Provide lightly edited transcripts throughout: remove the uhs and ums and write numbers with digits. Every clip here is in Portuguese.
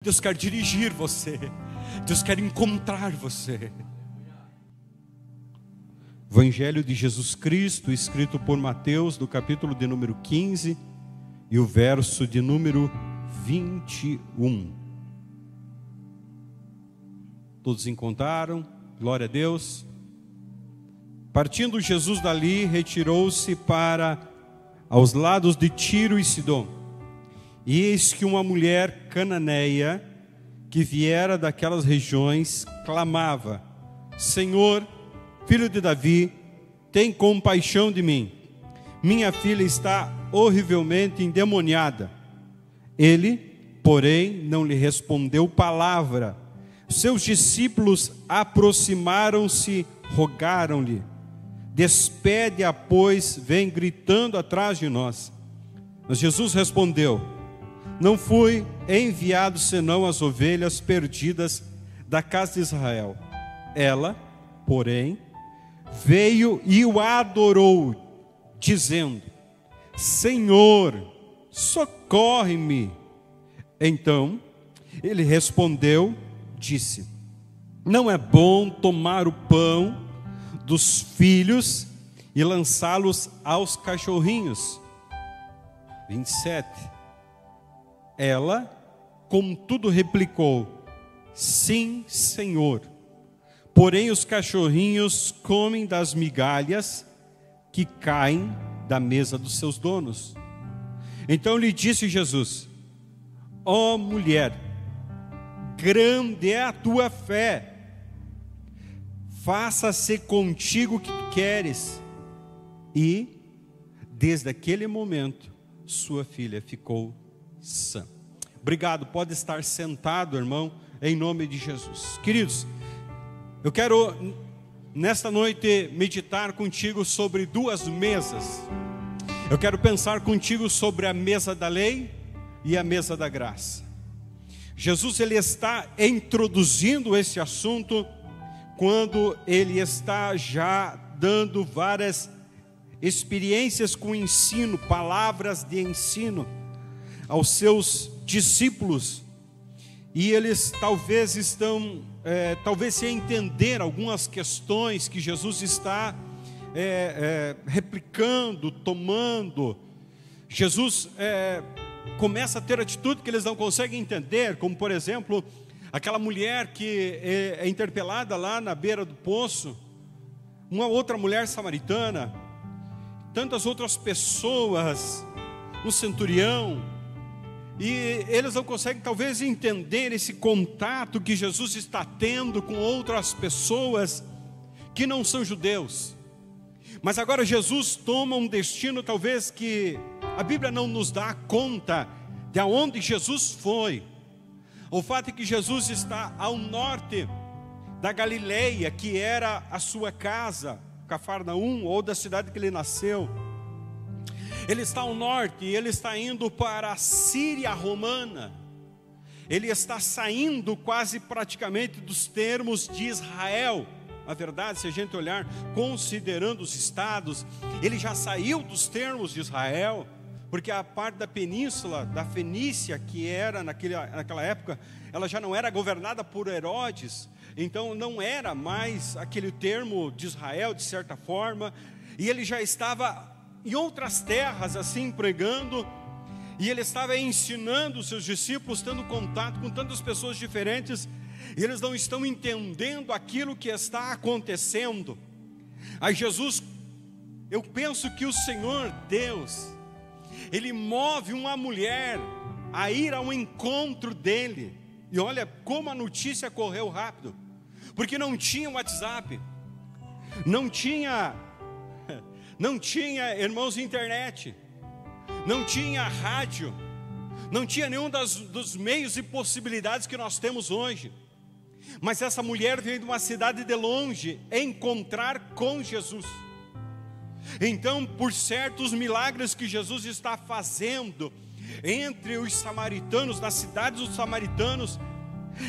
Deus quer dirigir você. Deus quer encontrar você. Evangelho de Jesus Cristo, escrito por Mateus, do capítulo de número 15 e o verso de número 21. Todos encontraram? Glória a Deus. Partindo Jesus dali, retirou-se para aos lados de Tiro e Sidom. E eis que uma mulher cananeia, que viera daquelas regiões, clamava: Senhor, filho de Davi, tem compaixão de mim. Minha filha está horrivelmente endemoniada. Ele, porém, não lhe respondeu palavra. Seus discípulos aproximaram-se, rogaram-lhe: despede-a, pois vem gritando atrás de nós. Mas Jesus respondeu: não fui enviado senão as ovelhas perdidas da casa de Israel. Ela, porém, veio e o adorou, dizendo: Senhor, socorre-me. Então ele respondeu, disse: não é bom tomar o pão dos filhos e lançá-los aos cachorrinhos. 27. Ela, contudo, replicou: sim, Senhor. Porém os cachorrinhos comem das migalhas que caem da mesa dos seus donos. Então lhe disse Jesus: ó mulher, grande é a tua fé, faça-se contigo o que tu queres. E desde aquele momento sua filha ficou sã. Obrigado, pode estar sentado, irmão, em nome de Jesus. Queridos, eu quero nesta noite meditar contigo sobre duas mesas. Eu quero pensar contigo sobre a mesa da lei e a mesa da graça. Jesus, ele está introduzindo esse assunto quando ele está já dando várias experiências com ensino, palavras de ensino aos seus discípulos, e eles talvez estão, sem entender algumas questões que Jesus está replicando, tomando. Jesus começa a ter atitude que eles não conseguem entender, como por exemplo, aquela mulher que é interpelada lá na beira do poço, uma outra mulher samaritana, tantas outras pessoas, um centurião. E eles não conseguem talvez entender esse contato que Jesus está tendo com outras pessoas que não são judeus. Mas agora Jesus toma um destino talvez que a Bíblia não nos dá conta de aonde Jesus foi. O fato é que Jesus está ao norte da Galileia, que era a sua casa, Cafarnaum, ou da cidade que ele nasceu. Ele está ao norte, ele está indo para a Síria romana. Ele está saindo quase praticamente dos termos de Israel. Na verdade, se a gente olhar, considerando os estados, ele já saiu dos termos de Israel, porque a parte da península, da Fenícia, que era naquela época, ela já não era governada por Herodes. Então não era mais aquele termo de Israel, de certa forma. E ele já estava em outras terras assim pregando, e ele estava ensinando os seus discípulos, tendo contato com tantas pessoas diferentes, e eles não estão entendendo aquilo que está acontecendo. Aí Jesus, eu penso que o Senhor Deus, ele move uma mulher a ir ao encontro dele, e olha como a notícia correu rápido, porque não tinha WhatsApp, não tinha, irmãos, internet, não tinha rádio, não tinha nenhum dos meios e possibilidades que nós temos hoje. Mas essa mulher veio de uma cidade de longe encontrar com Jesus. Então, por certos milagres que Jesus está fazendo entre os samaritanos, nas cidades dos samaritanos,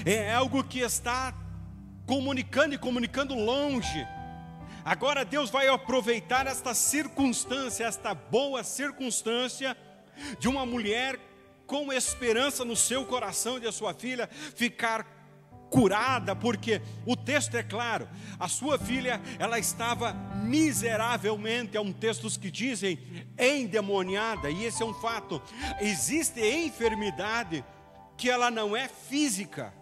é algo que está comunicando longe. Agora Deus vai aproveitar esta circunstância, esta boa circunstância de uma mulher com esperança no seu coração de a sua filha ficar curada, porque o texto é claro, a sua filha, ela estava miseravelmente, é um texto que dizem, endemoniada, e esse é um fato. Existe enfermidade que ela não é física,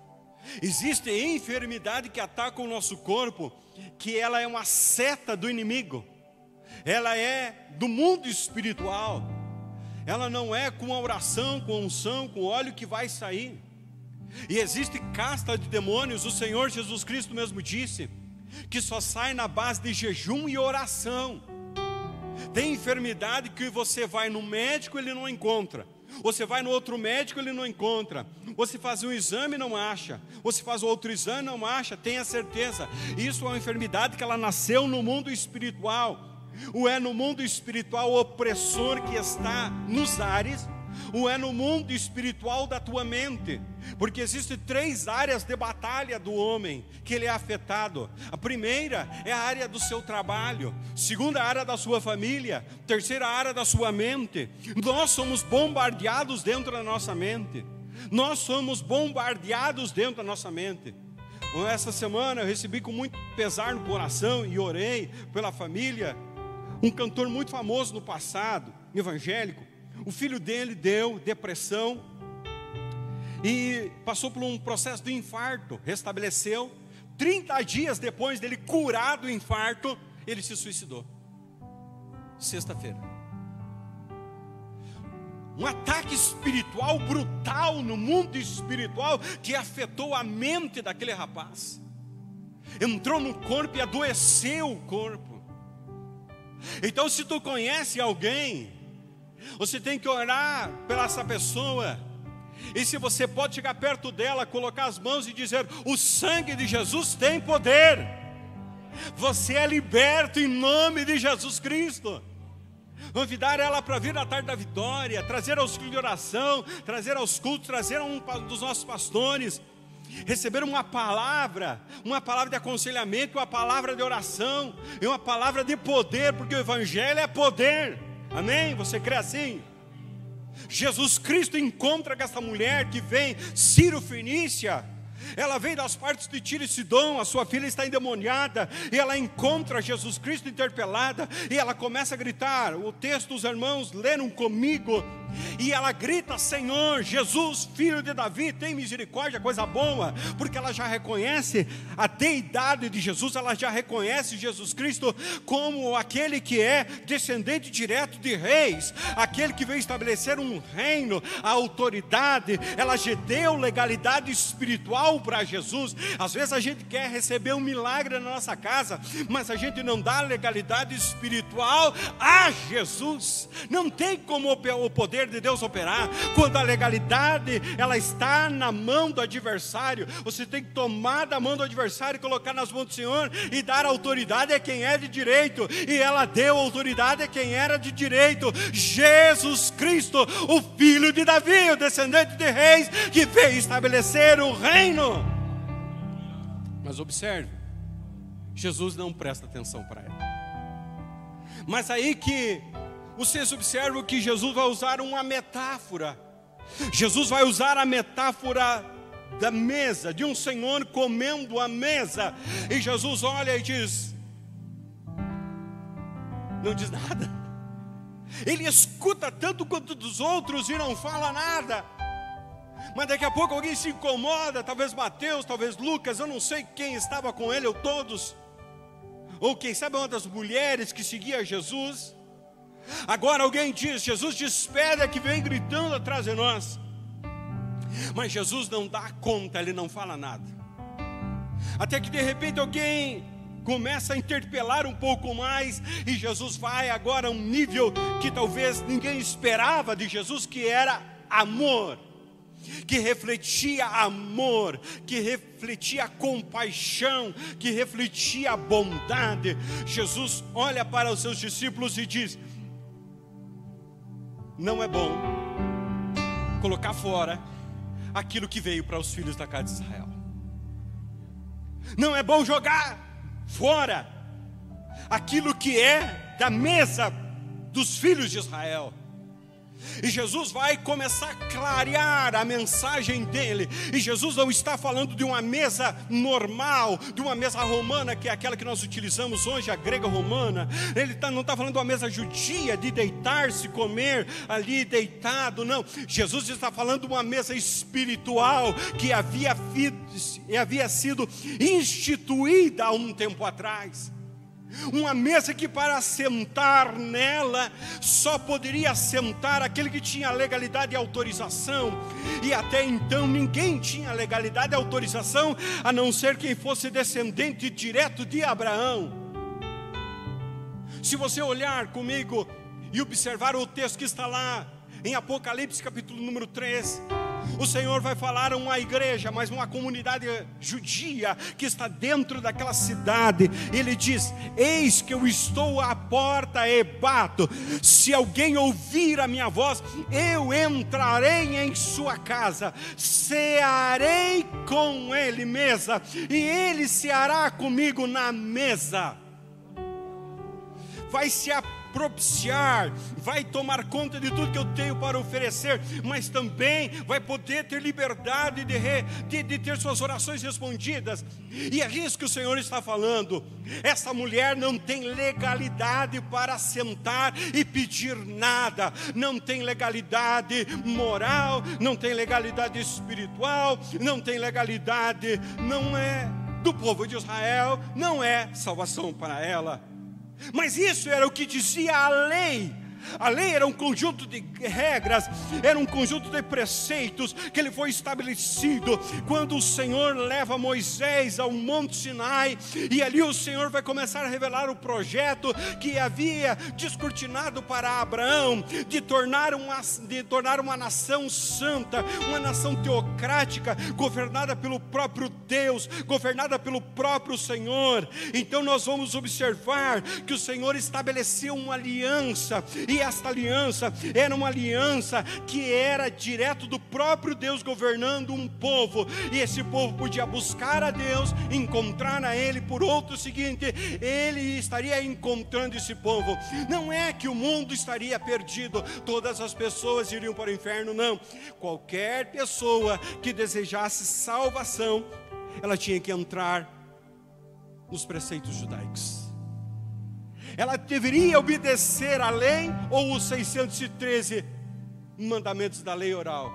existe enfermidade que ataca o nosso corpo, que ela é uma seta do inimigo, ela é do mundo espiritual, ela não é com a oração, com a unção, com o óleo que vai sair. E existe casta de demônios, o Senhor Jesus Cristo mesmo disse, que só sai na base de jejum e oração. Tem enfermidade que você vai no médico, ele não encontra. Você vai no outro médico, ele não encontra. Você faz um exame, não acha. Você faz outro exame, não acha. Tenha certeza, isso é uma enfermidade que ela nasceu no mundo espiritual. Ou é no mundo espiritual opressor que está nos ares, ou é no mundo espiritual da tua mente. Porque existem 3 áreas de batalha do homem que ele é afetado. A primeira é a área do seu trabalho, segunda área da sua família, terceira área da sua mente. Nós somos bombardeados dentro da nossa mente. Nós somos bombardeados dentro da nossa mente. Essa semana eu recebi com muito pesar no coração e orei pela família, um cantor muito famoso no passado, evangélico. O filho dele deu depressão e passou por um processo de infarto, restabeleceu. 30 dias depois dele curar do infarto, ele se suicidou. Sexta-feira. Um ataque espiritual brutal no mundo espiritual que afetou a mente daquele rapaz. Entrou no corpo e adoeceu o corpo. Então, se tu conhece alguém, você tem que orar pela essa pessoa. E se você pode chegar perto dela, colocar as mãos e dizer: o sangue de Jesus tem poder. Você é liberto em nome de Jesus Cristo. Convidar ela para vir na tarde da vitória, trazer aos filhos de oração, trazer aos cultos, trazer a um dos nossos pastores, receber uma palavra de aconselhamento, uma palavra de oração e uma palavra de poder, porque o evangelho é poder. Amém? Você crê assim? Jesus Cristo encontra com essa mulher que vem, Ciro Fenícia. Ela vem das partes de Tiro e Sidom, a sua filha está endemoniada, e ela encontra Jesus Cristo interpelada, e ela começa a gritar. O texto os irmãos leram comigo, e ela grita: Senhor Jesus, filho de Davi, tem misericórdia, coisa boa, porque ela já reconhece a deidade de Jesus, ela já reconhece Jesus Cristo como aquele que é descendente direto de reis, aquele que veio estabelecer um reino, a autoridade. Ela já deu legalidade espiritual para Jesus. Às vezes a gente quer receber um milagre na nossa casa, mas a gente não dá legalidade espiritual a Jesus. Não tem como o poder de Deus operar quando a legalidade ela está na mão do adversário. Você tem que tomar da mão do adversário e colocar nas mãos do Senhor e dar autoridade a quem é de direito, e ela deu autoridade a quem era de direito. Jesus Cristo, o filho de Davi, o descendente de reis, que veio estabelecer o reino. Mas observe, Jesus não presta atenção para ela. Mas aí que vocês observam que Jesus vai usar uma metáfora. Jesus vai usar a metáfora da mesa, de um senhor comendo a mesa. E Jesus olha e diz, não diz nada. Ele escuta tanto quanto dos outros e não fala nada. Mas daqui a pouco alguém se incomoda, talvez Mateus, talvez Lucas, eu não sei quem estava com ele, ou todos, ou quem sabe uma das mulheres que seguia Jesus. Agora alguém diz: Jesus, despede que vem gritando atrás de nós. Mas Jesus não dá conta, ele não fala nada. Até que de repente alguém começa a interpelar um pouco mais, e Jesus vai agora a um nível que talvez ninguém esperava de Jesus, que era amor, que refletia amor, que refletia compaixão, que refletia bondade. Jesus olha para os seus discípulos e diz: não é bom colocar fora aquilo que veio para os filhos da casa de Israel. Não é bom jogar fora aquilo que é da mesa dos filhos de Israel. E Jesus vai começar a clarear a mensagem dele. E Jesus não está falando de uma mesa normal, de uma mesa romana, que é aquela que nós utilizamos hoje, a grega romana. Ele não está falando de uma mesa judia, de deitar-se, comer ali deitado, não. Jesus está falando de uma mesa espiritual, que havia sido instituída há um tempo atrás. Uma mesa que para sentar nela só poderia sentar aquele que tinha legalidade e autorização. E até então ninguém tinha legalidade e autorização, a não ser quem fosse descendente direto de Abraão. Se você olhar comigo e observar o texto que está lá em Apocalipse capítulo número 3, o Senhor vai falar a uma igreja, mas uma comunidade judia que está dentro daquela cidade. Ele diz: eis que eu estou à porta e bato. Se alguém ouvir a minha voz, eu entrarei em sua casa, cearei com ele mesa, e ele ceará comigo na mesa. Vai se propiciar, vai tomar conta de tudo que eu tenho para oferecer, mas também vai poder ter liberdade de ter suas orações respondidas. E é isso que o Senhor está falando. Essa mulher não tem legalidade para sentar e pedir nada, não tem legalidade moral, não tem legalidade espiritual, não tem legalidade, não é do povo de Israel, não é salvação para ela. Mas isso era o que dizia a lei. A lei era um conjunto de regras, era um conjunto de preceitos que ele foi estabelecido quando o Senhor leva Moisés ao Monte Sinai, e ali o Senhor vai começar a revelar o projeto que havia descortinado para Abraão, de tornar uma nação santa, uma nação teocrática, governada pelo próprio Deus, governada pelo próprio Senhor. Então nós vamos observar que o Senhor estabeleceu uma aliança, e esta aliança era uma aliança que era direto do próprio Deus governando um povo, e esse povo podia buscar a Deus, encontrar a Ele. Por outro seguinte, Ele estaria encontrando esse povo. Não é que o mundo estaria perdido, todas as pessoas iriam para o inferno, não. Qualquer pessoa que desejasse salvação, ela tinha que entrar nos preceitos judaicos. Ela deveria obedecer a lei ou os 613 mandamentos da lei oral,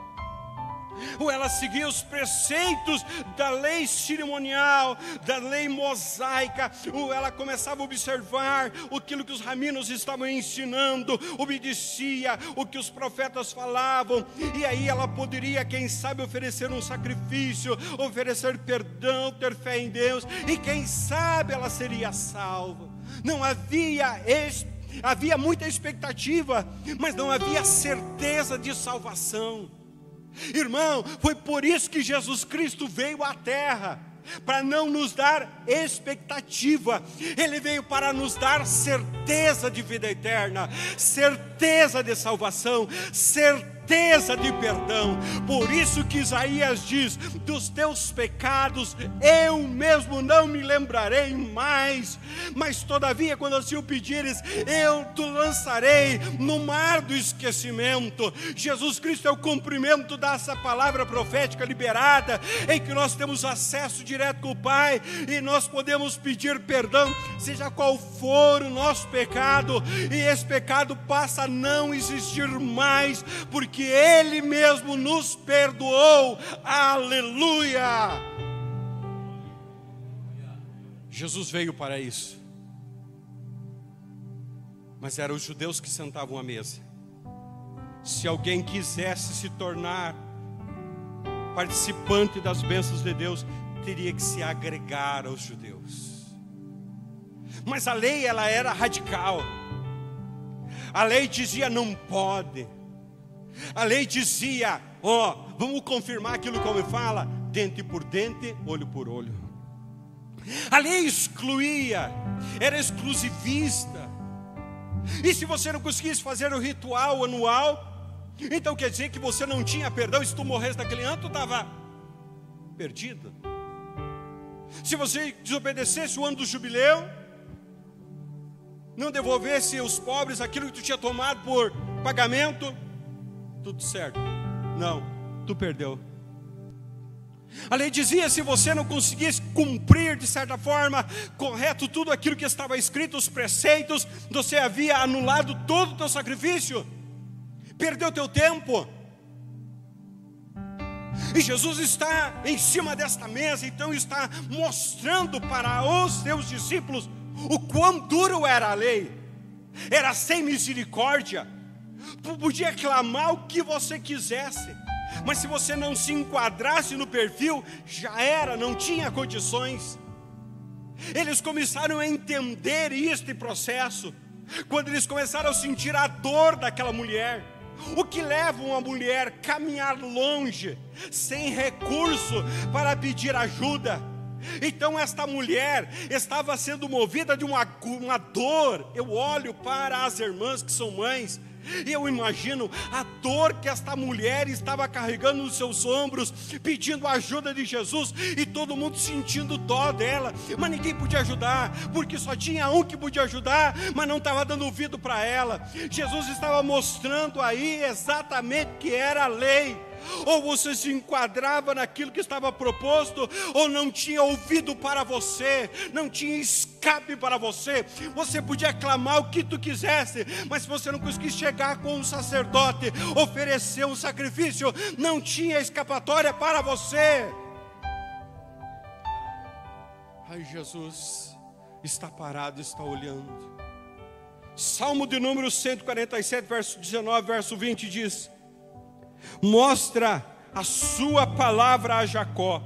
ou ela seguia os preceitos da lei cerimonial, da lei mosaica, ou ela começava a observar aquilo que os rabinos estavam ensinando, obedecia o que os profetas falavam, e aí ela poderia, quem sabe, oferecer um sacrifício, oferecer perdão, ter fé em Deus, e quem sabe ela seria salva. Não havia muita expectativa, mas não havia certeza de salvação. Irmão, foi por isso que Jesus Cristo veio à terra, para não nos dar expectativa. Ele veio para nos dar certeza de vida eterna, certeza de salvação, certeza de perdão. Por isso que Isaías diz: dos teus pecados eu mesmo não me lembrarei mais, mas todavia quando assim o pedires, eu te lançarei no mar do esquecimento. Jesus Cristo é o cumprimento dessa palavra profética liberada, em que nós temos acesso direto com o Pai, e nós podemos pedir perdão, seja qual for o nosso pecado, e esse pecado passa a não existir mais, porque Ele mesmo nos perdoou. Aleluia! Jesus veio para isso. Mas eram os judeus que sentavam à mesa. Se alguém quisesse se tornar participante das bênçãos de Deus, teria que se agregar aos judeus. Mas a lei, ela era radical. A lei dizia: não pode. A lei dizia: vamos confirmar aquilo que o homem fala, dente por dente, olho por olho. A lei excluía, era exclusivista. E se você não conseguisse fazer o ritual anual, então quer dizer que você não tinha perdão. E se tu morresse naquele ano, tu estava perdido. Se você desobedecesse o ano do jubileu, não devolvesse aos pobres aquilo que tu tinha tomado por pagamento, tudo certo. Não, tu perdeu. A lei dizia, se você não conseguisse cumprir de certa forma, correto, tudo aquilo que estava escrito, os preceitos, você havia anulado todo o teu sacrifício, perdeu teu tempo. E Jesus está em cima desta mesa, então está mostrando para os seus discípulos o quão duro era a lei. Era sem misericórdia. Podia clamar o que você quisesse, mas se você não se enquadrasse no perfil, já era, não tinha condições. Eles começaram a entender este processo, quando eles começaram a sentir a dor daquela mulher. O que leva uma mulher a caminhar longe, sem recurso para pedir ajuda. Então esta mulher estava sendo movida de uma dor. Eu olho para as irmãs que são mães, e eu imagino a dor que esta mulher estava carregando nos seus ombros, pedindo a ajuda de Jesus, e todo mundo sentindo dó dela, mas ninguém podia ajudar, porque só tinha um que podia ajudar, mas não estava dando ouvido para ela. Jesus estava mostrando aí exatamente o que era a lei. Ou você se enquadrava naquilo que estava proposto, ou não tinha ouvido para você, não tinha escape para você. Você podia clamar o que tu quisesse, mas se você não conseguisse chegar com um sacerdote, oferecer um sacrifício, não tinha escapatória para você. Aí Jesus está parado, está olhando. Salmo de número 147, verso 19, verso 20 diz: mostra a sua palavra a Jacó,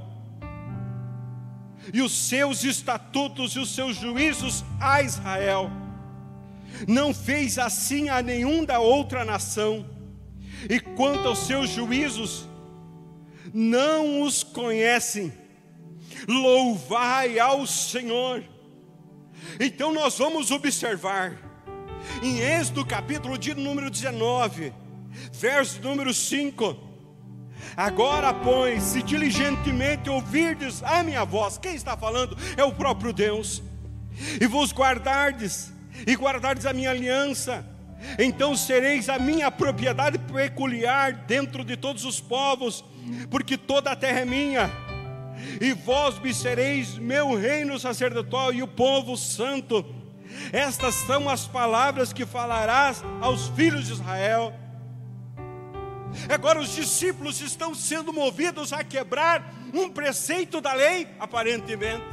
e os seus estatutos e os seus juízos a Israel. Não fez assim a nenhum da outra nação, e quanto aos seus juízos, não os conhecem. Louvai ao Senhor. Então nós vamos observar, em Êxodo capítulo de número 19, verso número 5: agora, pois, se diligentemente ouvirdes a minha voz. Quem está falando? É o próprio Deus. E vos guardardes, e guardardes a minha aliança, então sereis a minha propriedade peculiar dentro de todos os povos, porque toda a terra é minha. E vós me sereis meu reino sacerdotal e o povo santo. Estas são as palavras que falarás aos filhos de Israel. Agora os discípulos estão sendo movidos a quebrar um preceito da lei, aparentemente,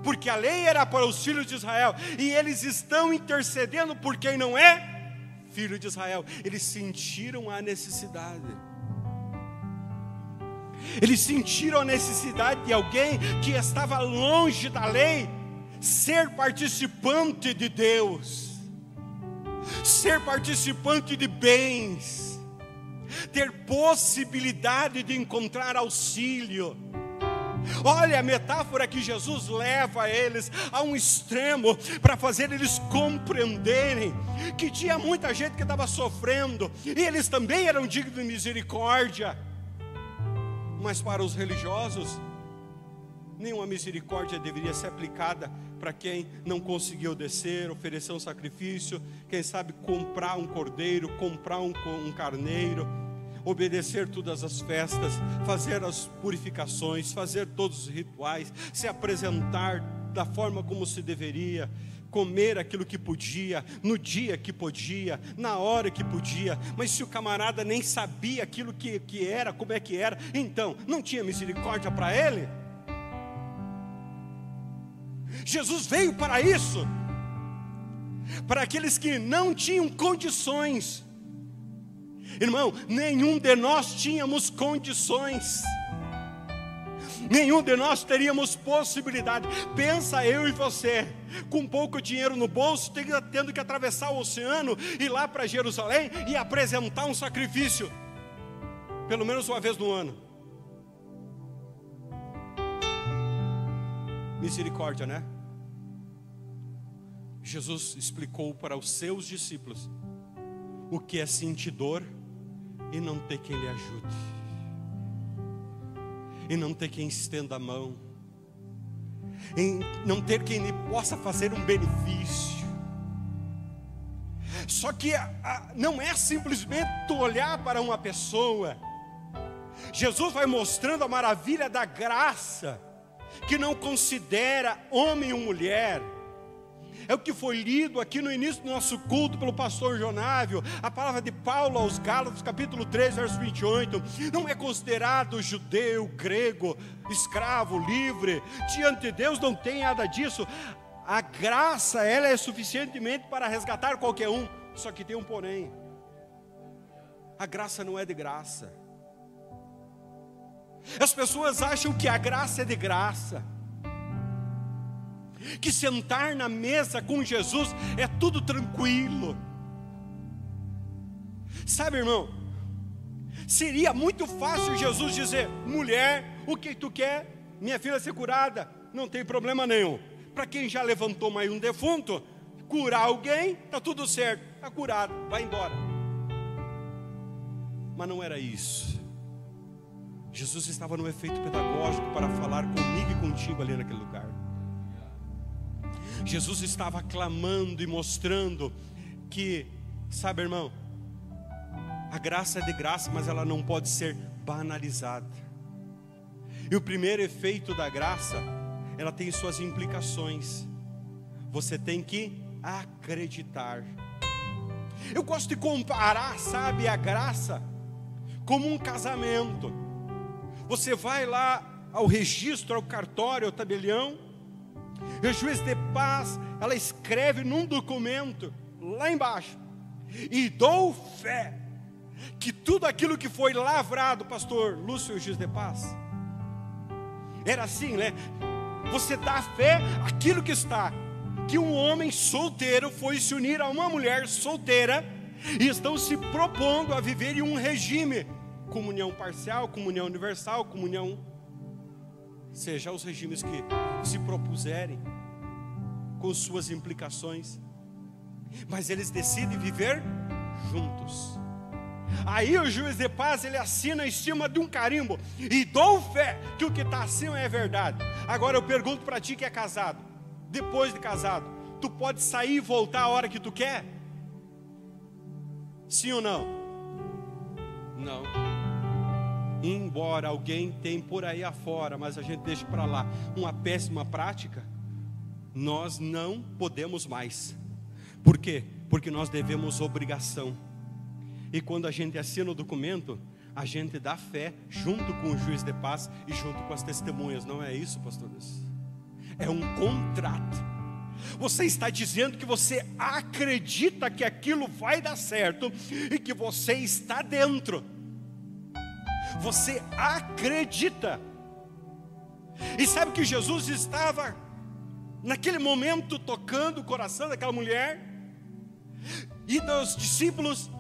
porque a lei era para os filhos de Israel, e eles estão intercedendo por quem não é filho de Israel. Eles sentiram a necessidade. Eles sentiram a necessidade de alguém que estava longe da lei ser participante de Deus, ser participante de bens, ter possibilidade de encontrar auxílio. Olha a metáfora que Jesus leva eles a um extremo, para fazer eles compreenderem que tinha muita gente que estava sofrendo, e eles também eram dignos de misericórdia. Mas para os religiosos, nenhuma misericórdia deveria ser aplicada para quem não conseguiu descer, oferecer um sacrifício, quem sabe comprar um cordeiro, comprar um carneiro, obedecer todas as festas, fazer as purificações, fazer todos os rituais, se apresentar da forma como se deveria, comer aquilo que podia, no dia que podia, na hora que podia. Mas se o camarada nem sabia aquilo que era, como é que era, então não tinha misericórdia para ele. Jesus veio para isso, para aqueles que não tinham condições. Irmão, nenhum de nós tínhamos condições, nenhum de nós teríamos possibilidade. Pensa eu e você, com pouco dinheiro no bolso, tendo que atravessar o oceano, ir lá para Jerusalém e apresentar um sacrifício, pelo menos uma vez no ano. Misericórdia, né? Jesus explicou para os seus discípulos o que é sentir dor e não ter quem lhe ajude, e não ter quem estenda a mão, em não ter quem lhe possa fazer um benefício. Só que não é simplesmente tu olhar para uma pessoa. Jesus vai mostrando a maravilha da graça, que não considera homem ou mulher. É o que foi lido aqui no início do nosso culto pelo pastor Jonávio, a palavra de Paulo aos Gálatas, capítulo 3, verso 28. Não é considerado judeu, grego, escravo, livre. Diante de Deus não tem nada disso. A graça, ela é suficientemente para resgatar qualquer um. Só que tem um porém: a graça não é de graça. As pessoas acham que a graça é de graça, que sentar na mesa com Jesus é tudo tranquilo. Sabe, irmão, seria muito fácil Jesus dizer: mulher, o que tu quer? Minha filha ser curada, não tem problema nenhum. Para quem já levantou mais um defunto, curar alguém, está tudo certo, está curado, vai embora. Mas não era isso. Jesus estava no efeito pedagógico para falar comigo e contigo ali naquele lugar. Jesus estava clamando e mostrando que, sabe, irmão, a graça é de graça, mas ela não pode ser banalizada. E o primeiro efeito da graça, ela tem suas implicações. Você tem que acreditar. Eu gosto de comparar, sabe, a graça como um casamento. Você vai lá ao registro, ao cartório, ao tabelião, e o juiz de paz, ela escreve num documento, lá embaixo: e dou fé que tudo aquilo que foi lavrado, pastor Lúcio, o juiz de paz, era assim, né? Você dá fé àquilo que está, que um homem solteiro foi se unir a uma mulher solteira, e estão se propondo a viver em um regime, comunhão parcial, comunhão universal, comunhão, seja os regimes que se propuserem, com suas implicações, mas eles decidem viver juntos. Aí o juiz de paz, ele assina em cima de um carimbo: e dou fé que o que está acima é verdade. Agora eu pergunto para ti que é casado, depois de casado, tu pode sair e voltar a hora que tu quer? Sim ou não? Não. Embora alguém tenha por aí afora, mas a gente deixa para lá, uma péssima prática, nós não podemos mais. Por quê? Porque nós devemos obrigação. E quando a gente assina o documento, a gente dá fé junto com o juiz de paz e junto com as testemunhas. Não é isso, pastores? É um contrato. Você está dizendo que você acredita que aquilo vai dar certo e que você está dentro. Você acredita. E sabe que Jesus estava naquele momento tocando o coração daquela mulher e dos discípulos.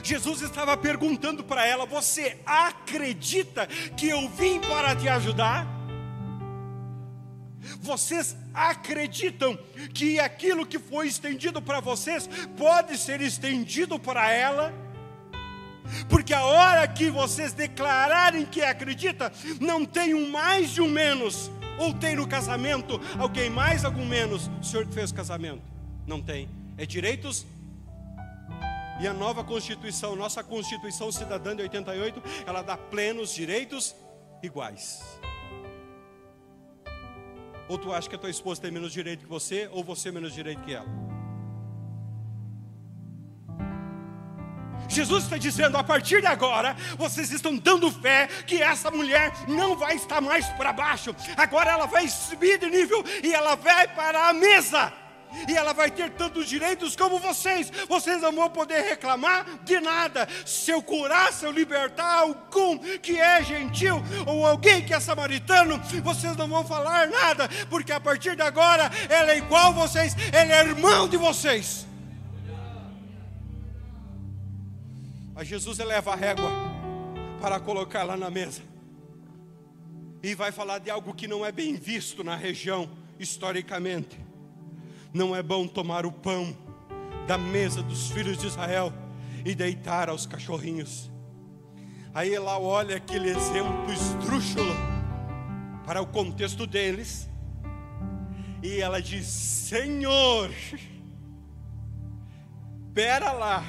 Jesus estava perguntando para ela: você acredita que eu vim para te ajudar? Vocês acreditam que aquilo que foi estendido para vocês pode ser estendido para ela? Porque a hora que vocês declararem que acredita, não tem um mais e um menos. Ou tem no casamento alguém mais, algum menos? O senhor que fez o casamento? Não tem. É direitos. E a nova Constituição, nossa Constituição Cidadã de 88, ela dá plenos direitos iguais. Ou tu acha que a tua esposa tem menos direito que você, ou você menos direito que ela? Jesus está dizendo: a partir de agora, vocês estão dando fé que essa mulher não vai estar mais para baixo. Agora ela vai subir de nível e ela vai para a mesa. E ela vai ter tantos direitos como vocês. Vocês não vão poder reclamar de nada. Se eu curar, se eu libertar algum que é gentil, ou alguém que é samaritano, vocês não vão falar nada, porque a partir de agora ela é igual a vocês, ele é irmão de vocês. Aí Jesus eleva a régua para colocar lá na mesa, e vai falar de algo que não é bem visto na região historicamente. Não é bom tomar o pão da mesa dos filhos de Israel e deitar aos cachorrinhos. Aí ela olha aquele exemplo esdrúxulo para o contexto deles, e ela diz: Senhor, pera lá.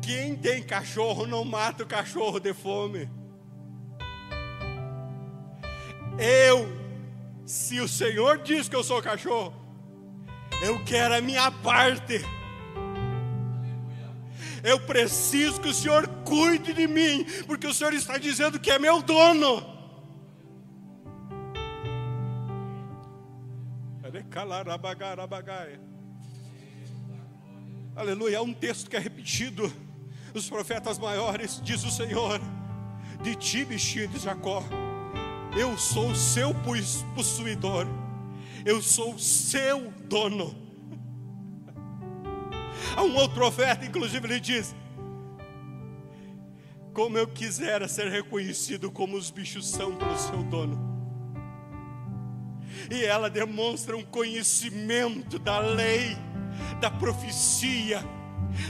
Quem tem cachorro não mata o cachorro de fome. Se o Senhor diz que eu sou cachorro, eu quero a minha parte. Eu preciso que o Senhor cuide de mim, porque o Senhor está dizendo que é meu dono. Aleluia, há um texto que é repetido. Os profetas maiores, diz o Senhor: de ti, bichinho de Jacó, eu sou o seu possuidor, eu sou o seu dono. Há um outro profeta, inclusive, ele diz: como eu quisera ser reconhecido como os bichos são pelo seu dono. E ela demonstra um conhecimento da lei, da profecia,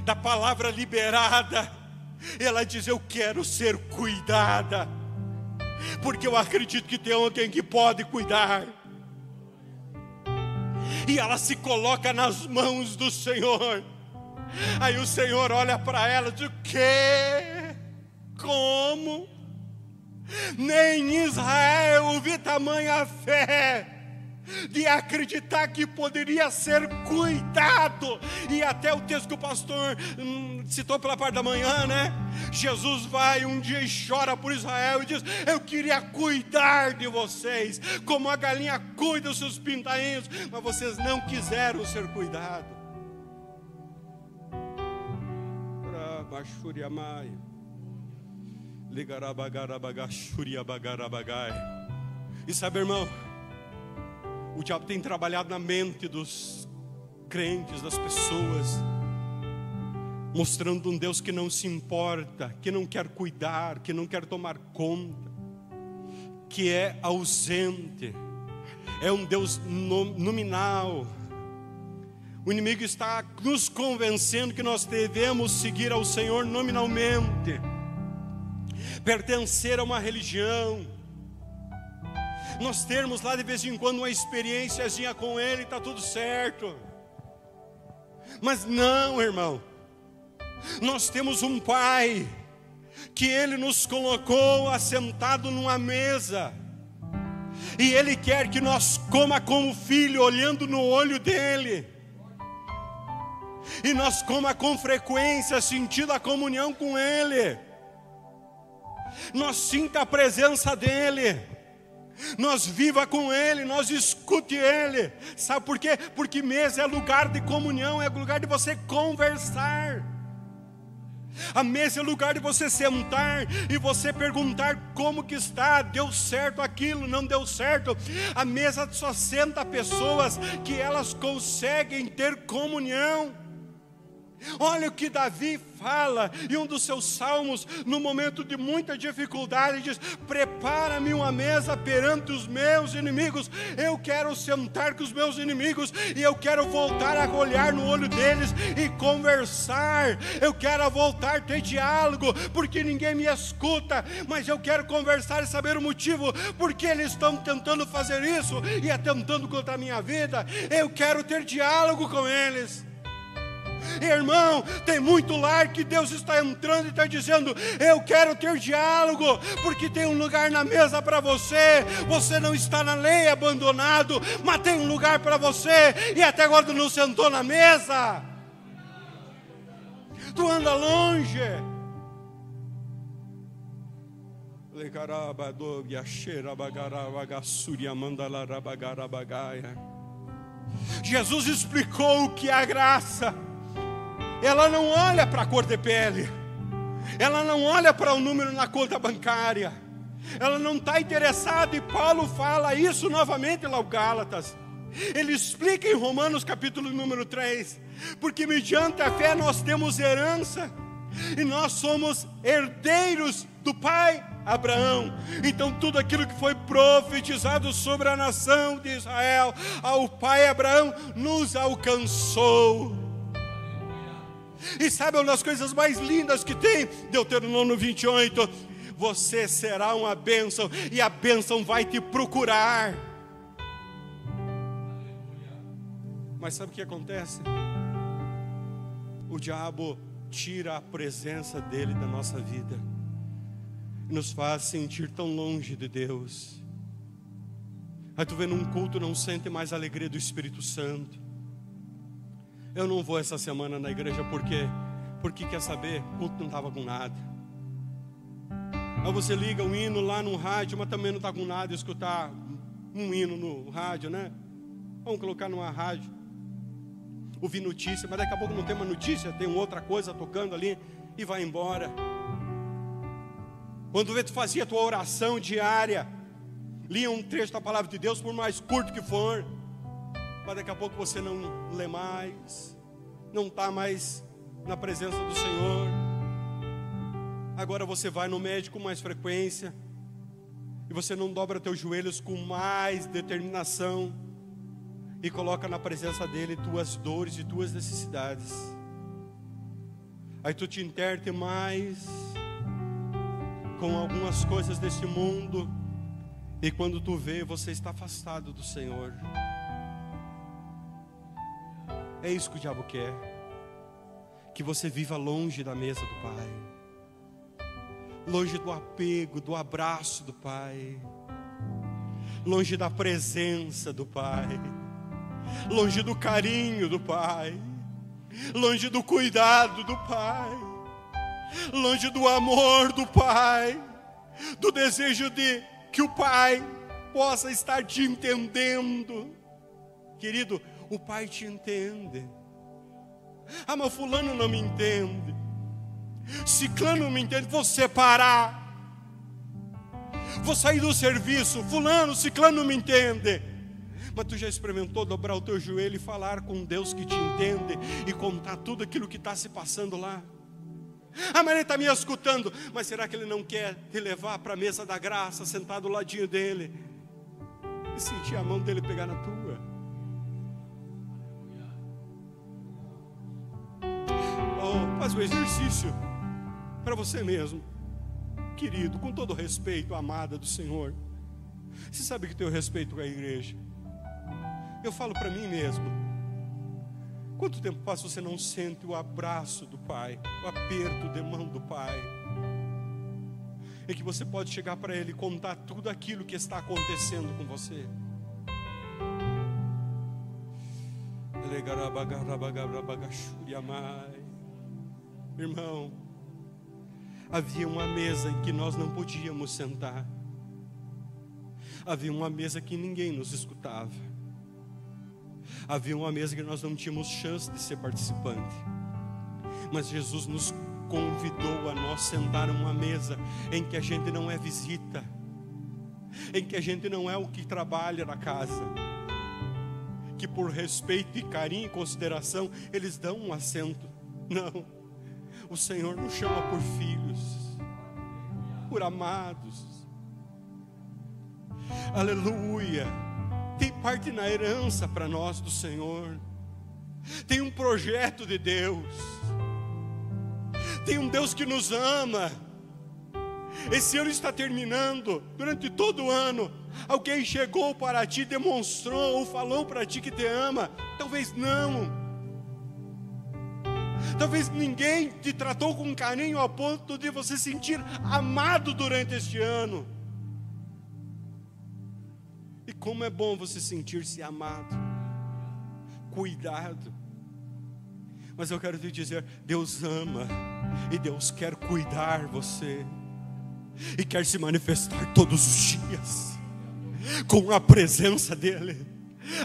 da palavra liberada. Ela diz: eu quero ser cuidada, porque eu acredito que tem alguém que pode cuidar. E ela se coloca nas mãos do Senhor. Aí o Senhor olha para ela e diz: o quê? Como? Nem em Israel eu vi tamanha fé de acreditar que poderia ser cuidado. E até o texto que o pastor citou pela parte da manhã, né? Jesus vai um dia e chora por Israel e diz: eu queria cuidar de vocês, como a galinha cuida dos seus pintainhos, mas vocês não quiseram ser cuidados. E sabe, irmão, o diabo tem trabalhado na mente dos crentes, das pessoas, mostrando um Deus que não se importa, que não quer cuidar, que não quer tomar conta, que é ausente, é um Deus nominal. O inimigo está nos convencendo que nós devemos seguir ao Senhor nominalmente, pertencer a uma religião, nós termos lá de vez em quando uma experiênciazinha com Ele, está tudo certo. Mas não, irmão, nós temos um Pai que Ele nos colocou assentado numa mesa, e Ele quer que nós coma como filho, olhando no olho dEle, e nós coma com frequência, sentindo a comunhão com Ele, nós sinta a presença dEle, nós viva com Ele, nós escute Ele. Sabe por quê? Porque mesa é lugar de comunhão, é lugar de você conversar. A mesa é lugar de você sentar e você perguntar como que está, deu certo aquilo, não deu certo. A mesa só senta pessoas que elas conseguem ter comunhão. Olha o que Davi fala em um dos seus salmos, no momento de muita dificuldade, diz: prepara-me uma mesa perante os meus inimigos. Eu quero sentar com os meus inimigos e eu quero voltar a olhar no olho deles e conversar. Eu quero voltar a ter diálogo, porque ninguém me escuta, mas eu quero conversar e saber o motivo porque eles estão tentando fazer isso e atentando contra a minha vida. Eu quero ter diálogo com eles. Irmão, tem muito lar que Deus está entrando e está dizendo: eu quero ter diálogo, porque tem um lugar na mesa para você. Você não está na lei abandonado, mas tem um lugar para você, e até agora tu não sentou na mesa, tu anda longe. Jesus explicou o que é a graça. Ela não olha para a cor de pele, ela não olha para o número na conta bancária, ela não está interessada. E Paulo fala isso novamente lá em Gálatas. Ele explica em Romanos capítulo número 3, porque mediante a fé nós temos herança, e nós somos herdeiros do pai Abraão. Então tudo aquilo que foi profetizado sobre a nação de Israel, ao pai Abraão, nos alcançou. E sabe uma das coisas mais lindas que tem? Deuteronômio 28, você será uma bênção, e a bênção vai te procurar. Mas sabe o que acontece? o diabo tira a presença dele da nossa vida, nos faz sentir tão longe de Deus. Aí tu vê num culto, não sente mais a alegria do Espírito Santo. Eu não vou essa semana na igreja porque quer saber, o culto não estava com nada. Aí você liga um hino lá no rádio, mas também não está com nada, escutar um hino no rádio, né? Vamos colocar numa rádio, ouvir notícia, mas daqui a pouco não tem uma notícia, tem outra coisa tocando ali e vai embora. Quando tu fazia a tua oração diária, lia um trecho da palavra de Deus, por mais curto que for, mas daqui a pouco você não lê mais, não está mais na presença do Senhor. Agora você vai no médico com mais frequência, e você não dobra teus joelhos com mais determinação, e coloca na presença dele tuas dores e tuas necessidades. Aí tu te interte mais com algumas coisas desse mundo, e quando tu vê, você está afastado do Senhor. É isso que o diabo quer, que você viva longe da mesa do Pai, longe do apego, do abraço do Pai, longe da presença do Pai, longe do carinho do Pai, longe do cuidado do Pai, longe do amor do Pai, do desejo de que o Pai possa estar te entendendo. Querido, o Pai te entende. Ah, mas fulano não me entende, ciclano não me entende. Vou separar, vou sair do serviço, fulano, ciclano não me entende. Mas tu já experimentou dobrar o teu joelho e falar com Deus que te entende e contar tudo aquilo que está se passando lá? Ah, mas ele está me escutando. Mas será que ele não quer te levar para a mesa da graça, sentado do ladinho dele e sentir a mão dele pegar na tua? Oh, faz o exercício para você mesmo, querido, com todo respeito, amada do Senhor. Você sabe que tenho respeito com a igreja. Eu falo para mim mesmo. Quanto tempo passa você não sente o abraço do Pai, o aperto de mão do Pai, em que você pode chegar para Ele e contar tudo aquilo que está acontecendo com você? Irmão, havia uma mesa em que nós não podíamos sentar, havia uma mesa que ninguém nos escutava, havia uma mesa que nós não tínhamos chance de ser participante, mas Jesus nos convidou a nós sentar numa mesa em que a gente não é visita, em que a gente não é o que trabalha na casa, que por respeito e carinho e consideração eles dão um assento. Não, o Senhor nos chama por filhos, por amados. Aleluia. Tem parte na herança para nós do Senhor. Tem um projeto de Deus. Tem um Deus que nos ama. Esse ano está terminando. Durante todo o ano, alguém chegou para ti, demonstrou ou falou para ti que te ama? Talvez não. Talvez ninguém te tratou com carinho ao ponto de você sentir amado durante este ano. E como é bom você sentir-se amado, cuidado. Mas eu quero te dizer, Deus ama e Deus quer cuidar você e quer se manifestar todos os dias com a presença dEle.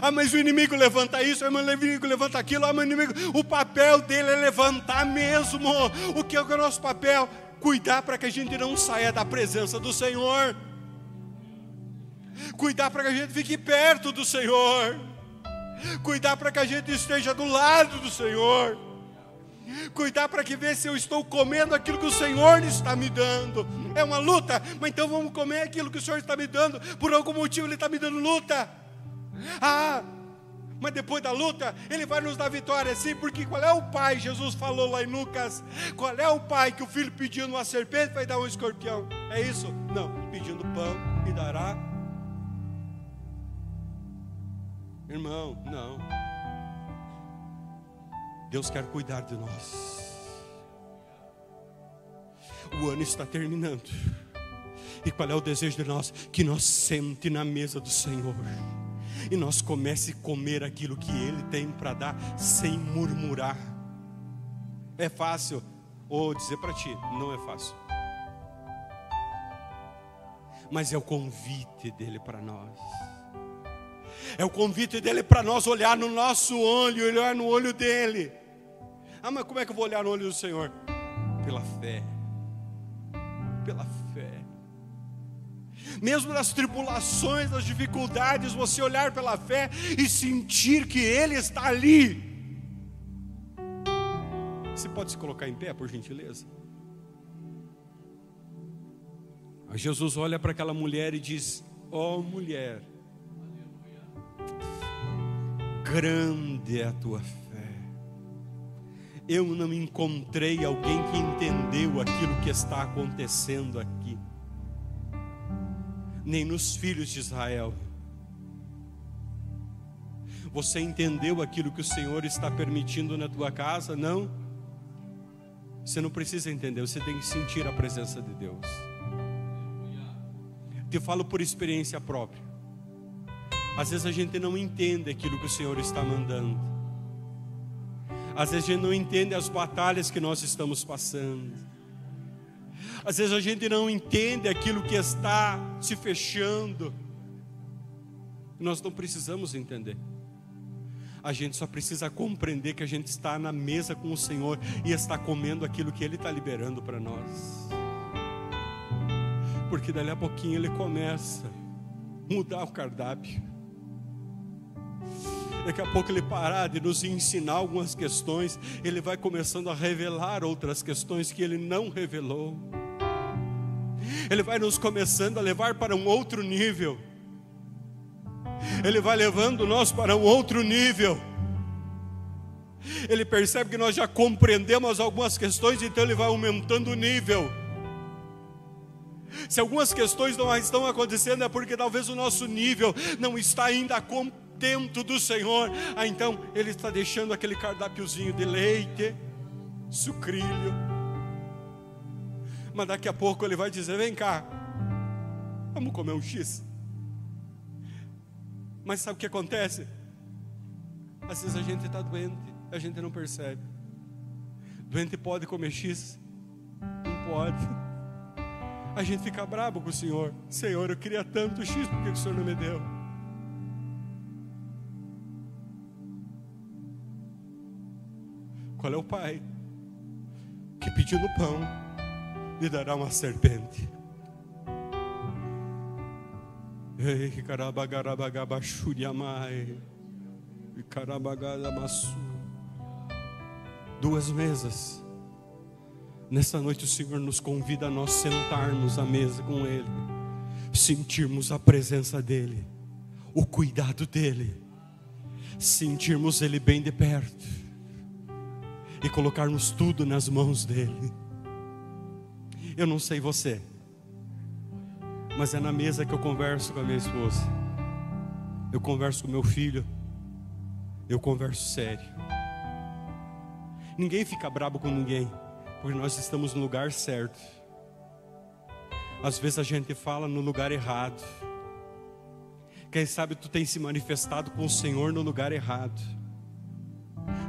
Ah, mas o inimigo levanta isso, mas o inimigo levanta aquilo, ah, mas o inimigo... O papel dele é levantar mesmo. O que é o nosso papel? Cuidar para que a gente não saia da presença do Senhor. Cuidar para que a gente fique perto do Senhor. Cuidar para que a gente esteja do lado do Senhor. Cuidar para que ver se eu estou comendo aquilo que o Senhor está me dando. É uma luta, mas então vamos comer aquilo que o Senhor está me dando. Por algum motivo Ele está me dando luta. Ah, mas depois da luta Ele vai nos dar vitória, sim. Porque qual é o pai? Jesus falou lá em Lucas. Qual é o pai que o filho pedindo uma serpente vai dar um escorpião? É isso? Não, pedindo pão e dará. Irmão, não. Deus quer cuidar de nós. O ano está terminando. E qual é o desejo de nós? Que nós sente na mesa do Senhor e nós comece a comer aquilo que Ele tem para dar, sem murmurar. É fácil? Ou dizer para ti, não é fácil. Mas é o convite dEle para nós. É o convite dEle para nós olhar no nosso olho, olhar no olho dEle. Ah, mas como é que eu vou olhar no olho do Senhor? Pela fé. Pela fé. Mesmo nas tribulações, nas dificuldades, você olhar pela fé e sentir que Ele está ali. Você pode se colocar em pé, por gentileza? Aí Jesus olha para aquela mulher e diz: ó mulher, grande é a tua fé. Eu não encontrei alguém que entendeu aquilo que está acontecendo aqui, nem nos filhos de Israel. Você entendeu aquilo que o Senhor está permitindo na tua casa? Não? Você não precisa entender, você tem que sentir a presença de Deus. Te falo por experiência própria. Às vezes a gente não entende aquilo que o Senhor está mandando. Às vezes a gente não entende as batalhas que nós estamos passando. Às vezes a gente não entende aquilo que está se fechando. Nós não precisamos entender. A gente só precisa compreender que a gente está na mesa com o Senhor e está comendo aquilo que Ele está liberando para nós. Porque dali a pouquinho Ele começa a mudar o cardápio. Daqui a pouco Ele parar de nos ensinar algumas questões, Ele vai começando a revelar outras questões que Ele não revelou. Ele vai nos começando a levar para um outro nível. Ele vai levando nós para um outro nível. Ele percebe que nós já compreendemos algumas questões, então Ele vai aumentando o nível. Se algumas questões não estão acontecendo, é porque talvez o nosso nível não está ainda contento do Senhor. Então Ele está deixando aquele cardápiozinho de leite, sucrilho. Mas daqui a pouco Ele vai dizer: vem cá, vamos comer um X. Mas sabe o que acontece? Às vezes a gente está doente, a gente não percebe. Doente pode comer X? Não pode. A gente fica bravo com o Senhor. Senhor, eu queria tanto X, por que o Senhor não me deu? Qual é o pai que pediu no pão lhe dará uma serpente? Ei, carabagarabagasuriamai, carabagadamassu. Duas mesas. Nessa noite o Senhor nos convida a nós sentarmos à mesa com Ele, sentirmos a presença dEle, o cuidado dEle, sentirmos Ele bem de perto e colocarmos tudo nas mãos dEle. Eu não sei você, mas é na mesa que eu converso com a minha esposa, eu converso com meu filho, eu converso sério. Ninguém fica bravo com ninguém, porque nós estamos no lugar certo. Às vezes a gente fala no lugar errado. Quem sabe tu tem se manifestado com o Senhor no lugar errado,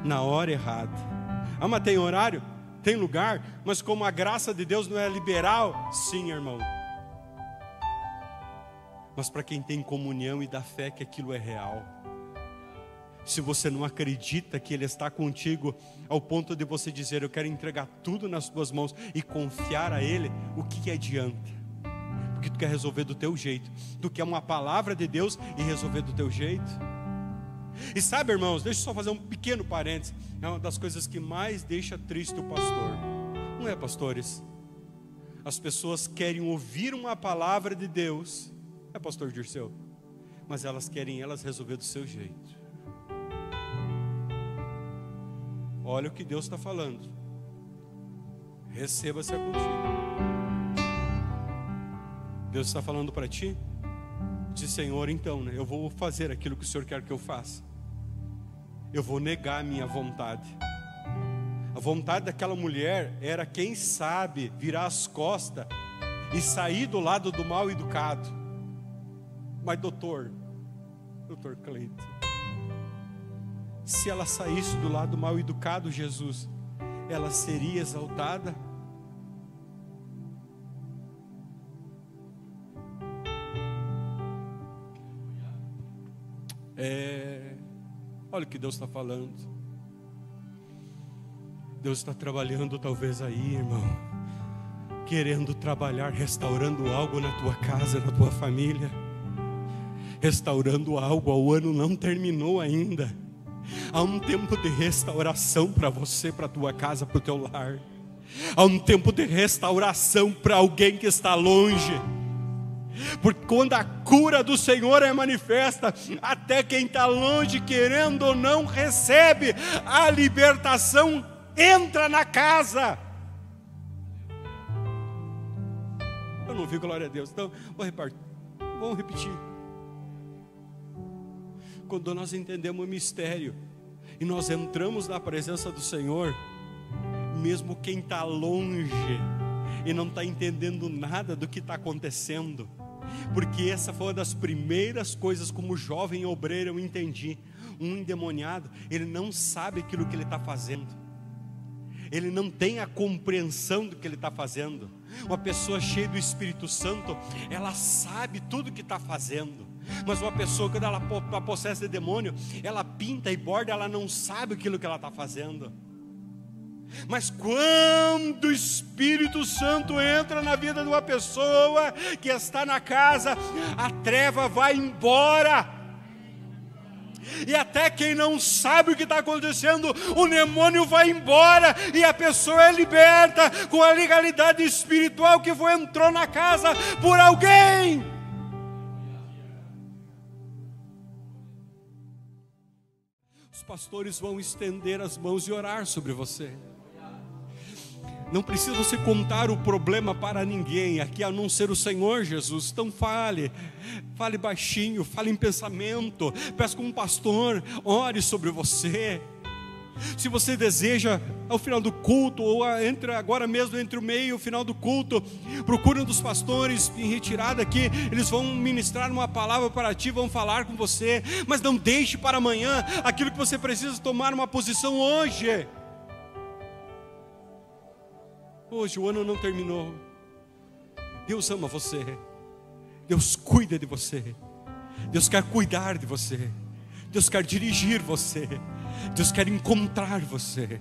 na hora errada. Ah, mas tem horário? Tem lugar? Mas como a graça de Deus não é liberal? Sim, irmão. Mas para quem tem comunhão e dá fé que aquilo é real. Se você não acredita que Ele está contigo ao ponto de você dizer: eu quero entregar tudo nas tuas mãos e confiar a Ele, o que adianta? Porque tu quer resolver do teu jeito. Tu quer uma palavra de Deus e resolver do teu jeito. E sabe, irmãos, deixa eu só fazer um pequeno parênteses. É uma das coisas que mais deixa triste o pastor. Não é, pastores? As pessoas querem ouvir uma palavra de Deus. É, pastor Dirceu? Mas elas querem resolver do seu jeito. Olha o que Deus está falando. Receba se é contigo. Deus está falando para ti. Diz: Senhor, então, né, eu vou fazer aquilo que o Senhor quer que eu faça. Eu vou negar a minha vontade. A vontade daquela mulher era, quem sabe, virar as costas e sair do lado do mal educado. Mas doutor Cleiton, se ela saísse do lado mal educado, Jesus, ela seria exaltada? Olha o que Deus está falando. Deus está trabalhando talvez aí, irmão, querendo trabalhar, restaurando algo na tua casa, na tua família, restaurando algo. O ano não terminou ainda. Há um tempo de restauração para você, para a tua casa, para o teu lar. Há um tempo de restauração para alguém que está longe. Porque quando a cura do Senhor é manifesta, até quem está longe, querendo ou não, recebe a libertação, entra na casa. Eu não vi, glória a Deus. Então, vamos repetir. Quando nós entendemos o mistério e nós entramos na presença do Senhor, mesmo quem está longe e não está entendendo nada do que está acontecendo, porque essa foi uma das primeiras coisas como jovem obreiro eu entendi. Um endemoniado, ele não sabe aquilo que ele está fazendo, ele não tem a compreensão do que ele está fazendo. Uma pessoa cheia do Espírito Santo, ela sabe tudo o que está fazendo. Mas uma pessoa, quando ela está possessa de demônio, ela pinta e borda, ela não sabe aquilo que ela está fazendo. Mas quando o Espírito Santo entra na vida de uma pessoa que está na casa, a treva vai embora. E até quem não sabe o que está acontecendo, o demônio vai embora e a pessoa é liberta com a legalidade espiritual que entrou na casa por alguém. Os pastores vão estender as mãos e orar sobre você. Não precisa você contar o problema para ninguém aqui, a não ser o Senhor Jesus. Então fale baixinho, fale em pensamento, peça com um pastor, ore sobre você. Se você deseja, ao final do culto, ou agora mesmo entre o meio e o final do culto, procure um dos pastores em retirada aqui, eles vão ministrar uma palavra para ti, vão falar com você. Mas não deixe para amanhã aquilo que você precisa tomar uma posição hoje. Hoje o ano não terminou. Deus ama você. Deus cuida de você. Deus quer cuidar de você. Deus quer dirigir você. Deus quer encontrar você.